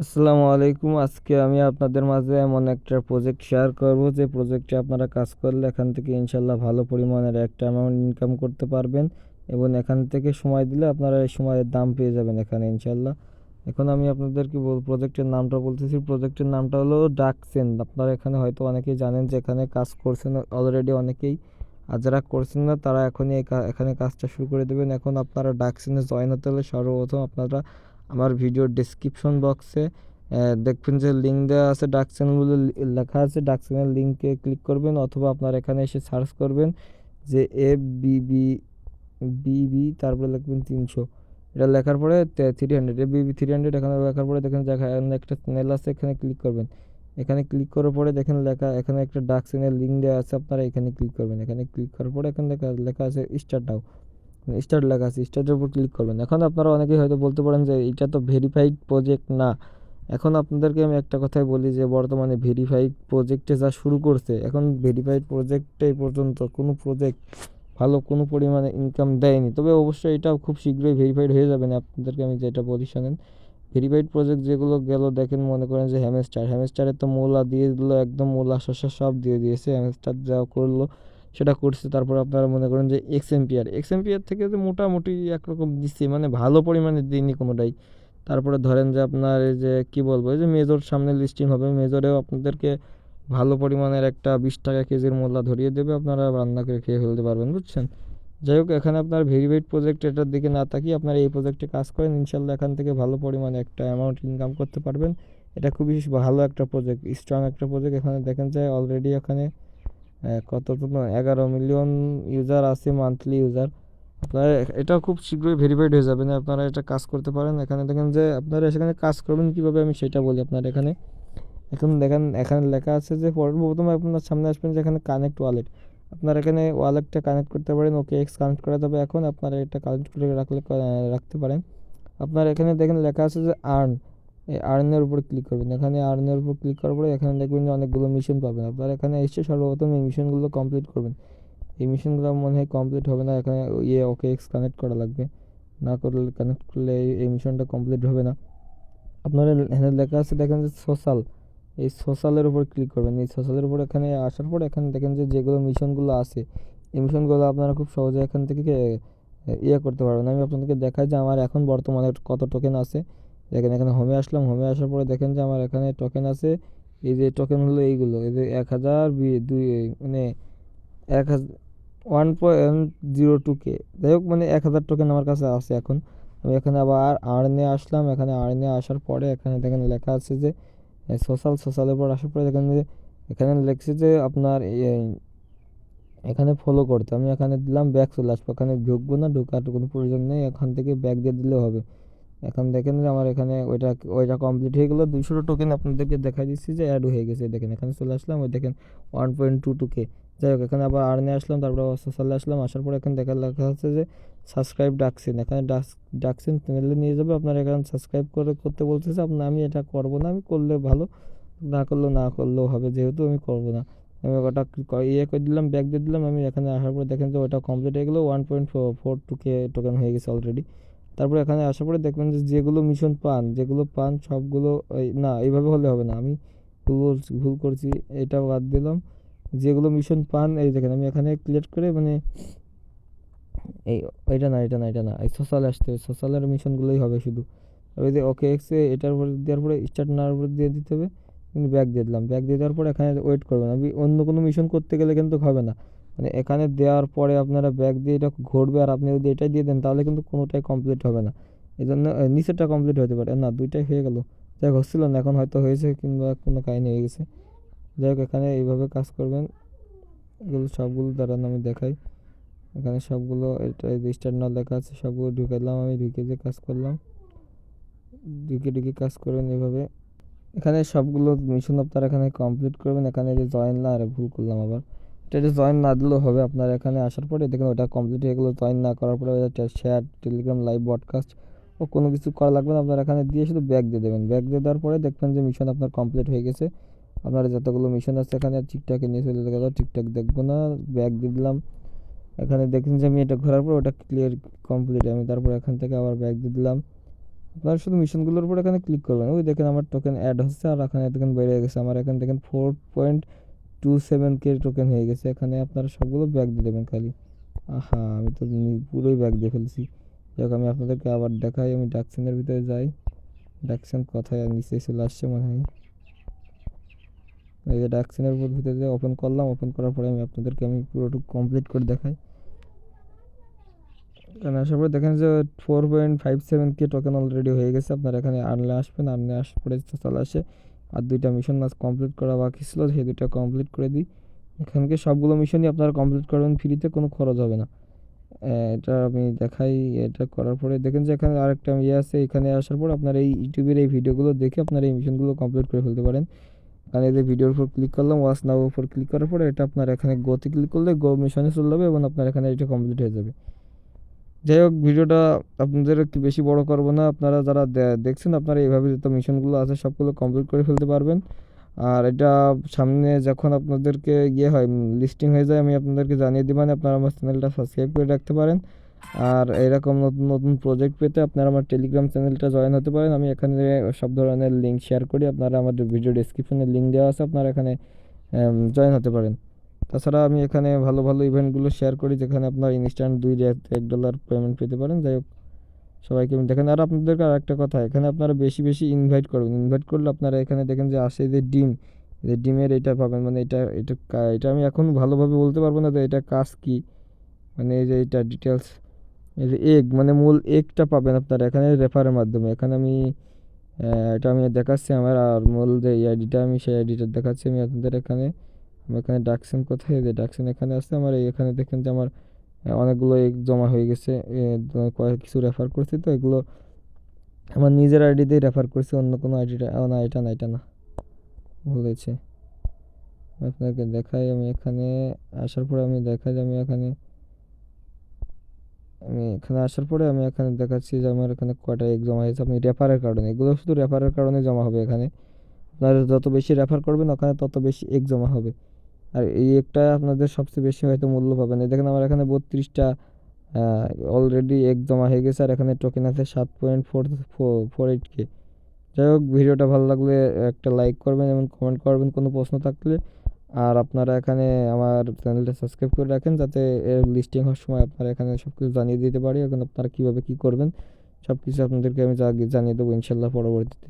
আসসালামু আলাইকুম। আজকে আমি আপনাদের মাঝে এমন একটা প্রজেক্ট শেয়ার করব যে প্রজেক্টে আপনারা কাজ করলে এখান থেকে ইনশাল্লাহ ভালো পরিমাণের একটা অ্যামাউন্ট ইনকাম করতে পারবেন এবং এখান থেকে সময় দিলে আপনারা এই সময়ের দাম পেয়ে যাবেন এখানে ইনশাল্লাহ। এখন আমি আপনাদেরকে প্রজেক্টের নামটা বলতেছি। প্রজেক্টের নামটা হলো ডাকসেন। আপনারা এখানে হয়তো অনেকেই জানেন যে এখানে কাজ করছেন অলরেডি অনেকেই, আর যারা করছেন না তারা এখনই এখানে কাজটা শুরু করে দেবেন। এখন আপনারা ডাকসেনে জয়েন হতে হলে সর্বপ্রথম আপনারা আমার ভিডিওর ডেসক্রিপশন বক্সে দেখবেন যে লিঙ্ক দেওয়া আছে, ডাকসেন বলে লেখা আছে। ডাকসেনের লিঙ্কে ক্লিক করবেন অথবা আপনারা এখানে এসে সার্চ করবেন যে বিবি তারপরে লিখবেন 300। এটা লেখার পরে 300 বিবি 300 এখানে লেখার পরে দেখেন যে এখানে একটা চ্যানেল আছে, এখানে ক্লিক করবেন। এখানে ক্লিক করার পরে দেখেন লেখা এখানে একটা ডাকসেনের লিঙ্ক দেওয়া আছে, আপনারা এখানে ক্লিক করবেন। এখানে ক্লিক করার পরে এখানে লেখা লেখা আছে স্টার্ট নাও, স্টার্ট লেখা আছে, স্টার্টের উপর ক্লিক করবেন। এখন আপনারা অনেকেই হয়তো বলতে পারেন যে এটা তো ভেরিফাইড প্রজেক্ট না। এখন আপনাদেরকে আমি একটা কথাই বলি যে বর্তমানে ভেরিফাইড প্রজেক্টে যা শুরু করছে, এখন ভেরিফাইড প্রজেক্টে এই পর্যন্ত কোনো প্রজেক্ট ভালো কোনো পরিমাণে ইনকাম দেয়নি। তবে অবশ্যই এটা খুব শীঘ্রই ভেরিফাইড হয়ে যাবে না। আপনাদেরকে আমি যেটা বলি শোনেন, ভেরিফাইড প্রজেক্ট যেগুলো গেল দেখেন, মনে করেন যে হ্যামস্টারের তো মূলা দিয়ে দিল, একদম মূলা শসা সব দিয়ে দিয়েছে। হ্যামস্টার যা করলো সেটা করছে। তারপর আপনারা মনে করেন যে এক্সএমপিআর থেকে যে মোটামুটি একরকম দিচ্ছে, মানে ভালো পরিমাণে দিইনি কোনোটাই। তারপরে ধরেন যে আপনার এই যে কী বলবো, এই যে মেজর সামনে লিস্টিং হবে, মেজরেও আপনাদেরকে ভালো পরিমাণের একটা 20 টাকা কেজির মূল্য ধরিয়ে দেবে, আপনারা রান্না করে খেয়ে ফেলতে পারবেন, বুঝছেন। যাই হোক, এখানে আপনার ভেরিফাইড প্রজেক্ট এটার দিকে না তাকিয়ে আপনারা এই প্রজেক্টে কাজ করেন, ইনশাল্লাহ এখান থেকে ভালো পরিমাণে একটা অ্যামাউন্ট ইনকাম করতে পারবেন। এটা খুবই ভালো একটা প্রজেক্ট, স্ট্রং একটা প্রজেক্ট। এখানে দেখেন যে অলরেডি এখানে কত তো 11 মিলিয়ন ইউজার আছে, মান্থলি ইউজার। আপনারা এটা খুব শীঘ্রই ভেরিফাইড হয়ে যাবে না, আপনারা এটা কাজ করতে পারেন। এখানে দেখেন যে আপনারা সেখানে কাজ করবেন কীভাবে আমি সেটা বলি আপনার। এখানে এখন দেখেন এখানে লেখা আছে যে প্রথমে আপনার সামনে আসবেন যে এখানে কানেক্ট ওয়ালেট। আপনারা এখানে ওয়ালেটটা কানেক্ট করতে পারেন, ওকে এক্স কানেক্ট করা যাবে। এখন আপনারা এটা কানেক্ট করে রাখতে পারেন। আপনার এখানে দেখেন লেখা আছে যে আর্ন, এই আর্নের উপর ক্লিক করবেন। এখানে আর্নের উপর ক্লিক করার পরে এখানে দেখবেন যে অনেকগুলো মিশন পাবেন। আপনারা এখানে এসে সর্বপ্রথম এই মিশনগুলো কমপ্লিট করবেন। এই মিশনগুলো মনে হয় কমপ্লিট হবে না, এখানে ওকে এক্স কানেক্ট করা লাগবে। না করলে কানেক্ট করলে এই মিশনটা কমপ্লিট হবে না। আপনারা এখানে লেখা আছে দেখেন যে সোশ্যাল, এই সোশ্যালের উপর ক্লিক করবেন। এই সোশ্যালের উপর এখানে আসার পর এখানে দেখেন যে যেগুলো মিশনগুলো আছে, এই মিশনগুলো আপনারা খুব সহজে এখান থেকে করতে পারবেন। আমি আপনাদেরকে দেখাই যে আমার এখন বর্তমানে কত টোকেন আছে। দেখেন এখানে হোমে আসলাম, হোমে আসার পরে দেখেন যে আমার এখানে টোকেন আছে। এই যে টোকেন হলো এইগুলো, এই যে 1002, মানে 1.02K। যাই হোক, মানে 1000 টোকেন আমার কাছে আছে এখন। আমি এখানে আবার আর্নে আসলাম। এখানে আর্নে আসার পরে এখানে দেখেন লেখা আছে যে সোশ্যালের পর আসার পরে দেখেন যে এখানে লেখছে যে আপনার এখানে ফলো করতে। আমি এখানে দিলাম ব্যাক, চলে আসবো। এখানে ঢুকবো না, ঢোকার কোনো প্রয়োজন নেই, এখান থেকে ব্যাক দিয়ে দিলেও হবে। এখন দেখেন যে আমার এখানে ওইটা কমপ্লিট হয়ে গেলো। 200 টোকেন আপনাদেরকে দেখাই দিচ্ছি যে অ্যাড হয়ে গেছে। দেখেন এখানে চলে আসলাম, ওই দেখেন 1.22K। যাই হোক, এখানে আবার আর্নে আসলাম, তারপর আবার সোশ্যালে আসলাম। আসার পর এখানে লেখা আছে যে সাবস্ক্রাইব ডাকসেন। এখানে ডাকসেন চ্যানেলে নিয়ে যাবে। আপনার এখানে সাবস্ক্রাইব করতে বলতেছে। আমি এটা করবো না, আমি করলে ভালো, না করলেও হবে, যেহেতু আমি করবো না। আমি ওটা করে দিলাম, ব্যাক দিয়ে দিলাম। আমি এখানে আসার পর দেখেন যে ওটা কমপ্লিট হয়ে গেলো, 1.42K টোকেন হয়ে গেছে অলরেডি। তারপর এখানে আসার পরে দেখবেন যে যেগুলো মিশন যেগুলো পান সবগুলো না, এইভাবে হলে হবে না, আমি ভুল করছি, এটা বাদ দিলাম। যেগুলো মিশন পান এই দেখেন, আমি এখানে ক্লিক করে মানে এই এটা না, এই সোশ্যাল আসতে, সোশ্যালের মিশনগুলোই হবে শুধু। ওই যে ওকে এক্সে এটার উপর দেওয়ার পরে স্টার্ট নার উপর দিয়ে দিতে হবে। কিন্তু ব্যাক দিয়ে দিলাম, ব্যাক দিয়ে দেওয়ার পরে এখানে ওয়েট করবেন। আমি অন্য কোনো মিশন করতে গেলে কিন্তু হবে না, মানে এখানে দেওয়ার পরে আপনারা ব্যাক দিয়ে এটা ঘুরবে, আর আপনি যদি এটাই দিয়ে দেন তাহলে কিন্তু কোনোটাই কমপ্লিট হবে না। এই জন্য নিচেরটা কমপ্লিট হতে পারে না, দুইটাই হয়ে গেল। যাই হোক, হচ্ছিল না, এখন হয়তো হয়েছে কিংবা কোনো কাহিনী হয়ে গেছে। যাই হোক, এখানে এইভাবে কাজ করবেন। এগুলো সবগুলো দাঁড়ান আমি দেখাই। এখানে সবগুলো এটা রেজিস্টার না লেখা আছে, সবগুলো ঢুকালাম। আমি ঢুকে যে কাজ করলাম, ঢুকে কাজ করবেন এভাবে। এখানে সবগুলো মিশন আপনারা এখানে কমপ্লিট করবেন। এখানে যে জয়েন না, আরে ভুল করলাম আবার, এটা জয়েন না দিলেও হবে। আপনার এখানে আসার পরে দেখুন ওটা কমপ্লিট হয়ে গেলো। জয়েন না করার পরে শেয়ার, টেলিগ্রাম, লাইভ ব্রডকাস্ট ও কোনো কিছু করা লাগবে না। আপনার এখানে দিয়ে শুধু ব্যাক দিয়ে দেবেন। ব্যাক দিয়ে দেওয়ার পরে দেখবেন যে মিশন আপনার কমপ্লিট হয়ে গেছে। আপনার যতগুলো মিশন আছে এখানে ঠিকঠাক নিয়ে চলে গেল, ঠিকঠাক দেখবো না, ব্যাক দিয়ে দিলাম। এখানে দেখুন যে আমি এটা ঘোরার পর ওটা ক্লিয়ার কমপ্লিট, আমি তারপর এখান থেকে আবার ব্যাক দিয়ে দিলাম। আপনারা শুধু মিশনগুলোর উপর এখানে ক্লিক করবেন, ওই দেখেন আমার টোকেন অ্যাড হচ্ছে আর এখানে দেখেন বেড়ে গেছে, আমার এখানে দেখেন 4.27K টোকেন হয়ে গেছে। এখানে আপনারা সবগুলো ব্যাক দিয়ে দেবেন খালি। আহা, আমি তো পুরোই ব্যাক দিয়ে ফেলছি। যাক, আমি আপনাদেরকে আবার দেখাই, আমি ডাকসেনের ভিতরে যাই। ডাকসেন কোথায়, নিচে চলে আসছে মনে হয়। এই যে ডাকসেনের উপর ভিতরে ওপেন করলাম, ওপেন করার পরে আমি পুরোটুকু কমপ্লিট করে দেখাই। এখানে আসার পরে দেখেন যে 4.57K টোকেন অলরেডি হয়ে গেছে। আপনারা এখানে আনলে আসবেন, আনলে আসার পরে চলে আসে। আর দুইটা মিশন মাস কমপ্লিট করা বাকি ছিল, সেই দুইটা কমপ্লিট করে দিই। এখানকে সবগুলো মিশনই আপনারা কমপ্লিট করবেন ফ্রিতে, কোনো খরচ হবে না। এটা আমি দেখাই। এটা করার পরে দেখেন যে এখানে আরেকটা ইয়ে আছে, এখানে আসার পর আপনার এই ইউটিউবের এই ভিডিওগুলো দেখে আপনারা এই মিশনগুলো কমপ্লিট করে ফেলতে পারেন। এখানে এই যে ভিডিওর উপর ক্লিক করলাম, ওয়াচ নাও উপর ক্লিক করার পরে এটা আপনার এখানে গোতে ক্লিক করলে গো মিশনে চলে যাবে এবং আপনার এখানে এটা কমপ্লিট হয়ে যাবে। যাই হোক, ভিডিওটা আপনাদের কি বেশি বড় করবো না। আপনারা যারা দেখছেন, আপনারা এইভাবে যত মিশনগুলো আছে সবগুলো কমপ্লিট করে ফেলতে পারবেন। আর এটা সামনে যখন আপনাদেরকে ইয়ে হয়, লিস্টিং হয়ে যায়, আমি আপনাদেরকে জানিয়ে দিব। মানে আপনারা আমার চ্যানেলটা সাবস্ক্রাইব করে রাখতে পারেন। আর এরকম নতুন নতুন প্রজেক্ট পেতে আপনারা আমার টেলিগ্রাম চ্যানেলটা জয়েন হতে পারেন। আমি এখানে সব ধরনের লিঙ্ক শেয়ার করি, আপনারা আমার ভিডিও ডেসক্রিপশনে লিঙ্ক দেওয়া আছে, আপনারা এখানে জয়েন হতে পারেন। তাছাড়া আমি এখানে ভালো ভালো ইভেন্টগুলো শেয়ার করি, যেখানে আপনার ইনস্ট্যান্ট $1 পেমেন্ট পেতে পারেন। যাই হোক, সবাইকে আমি দেখেন। আর আপনাদেরকে আর একটা কথা, এখানে আপনারা বেশি বেশি ইনভাইট করবেন। ইনভাইট করলে আপনারা এখানে দেখেন যে আসে যে ডিম, যে ডিমের এটা পাবেন। মানে এটা আমি এখন ভালোভাবে বলতে পারবো না যে এটা কাজ কি, মানে এই যে এটা ডিটেলস, এই যে এগ, মানে মূল এগটা পাবেন আপনারা এখানে রেফারের মাধ্যমে। এখানে এটা আমি দেখাচ্ছি আমার, আর মূল যে আইডিটা আমি সেই আইডিটা দেখাচ্ছি আমি আপনাদের এখানে। আমার এখানে ডাকসেন কোথায়, যে ডাকসেন এখানে আছে আমার। এখানে দেখেন যে আমার অনেকগুলো এগ জমা হয়ে গেছে। কয়েক কিছু রেফার করছি, তো এগুলো আমার নিজের আইডি দিয়ে রেফার করছি, অন্য কোনো আইডিটা না, এটা না, এটা না, ভুল হয়েছে। আপনাকে দেখাই, আমি এখানে আসার পরে আমি দেখাই যে আমি এখানে আসার পরে আমি এখানে দেখাচ্ছি যে আমার এখানে কয়টা এগ জমা হয়েছে। আপনি রেফারের কারণে, এগুলো শুধু রেফারের কারণে জমা হবে এখানে। আপনারা যত বেশি রেফার করবেন ওখানে তত বেশি এগ জমা হবে। আর এই একটা আপনাদের সবচেয়ে বেশি হয়তো মূল্য পাবেন। এই দেখেন আমার এখানে 32টা অলরেডি এগ জমা হয়ে গেছে, আর এখানে টোকেন আছে 7.48K। যাই হোক, ভিডিওটা ভালো লাগলে একটা লাইক করবেন এবং কমেন্ট করবেন কোনো প্রশ্ন থাকলে। আর আপনারা এখানে আমার চ্যানেলটা সাবস্ক্রাইব করে রাখেন, যাতে এর লিস্টিং হওয়ার সময় আপনারা এখানে সব কিছু জানিয়ে দিতে পারি। এখন আপনারা কীভাবে কী করবেন সব কিছু আপনাদেরকে আমি জানিয়ে দেবো ইনশাল্লাহ পরবর্তীতে।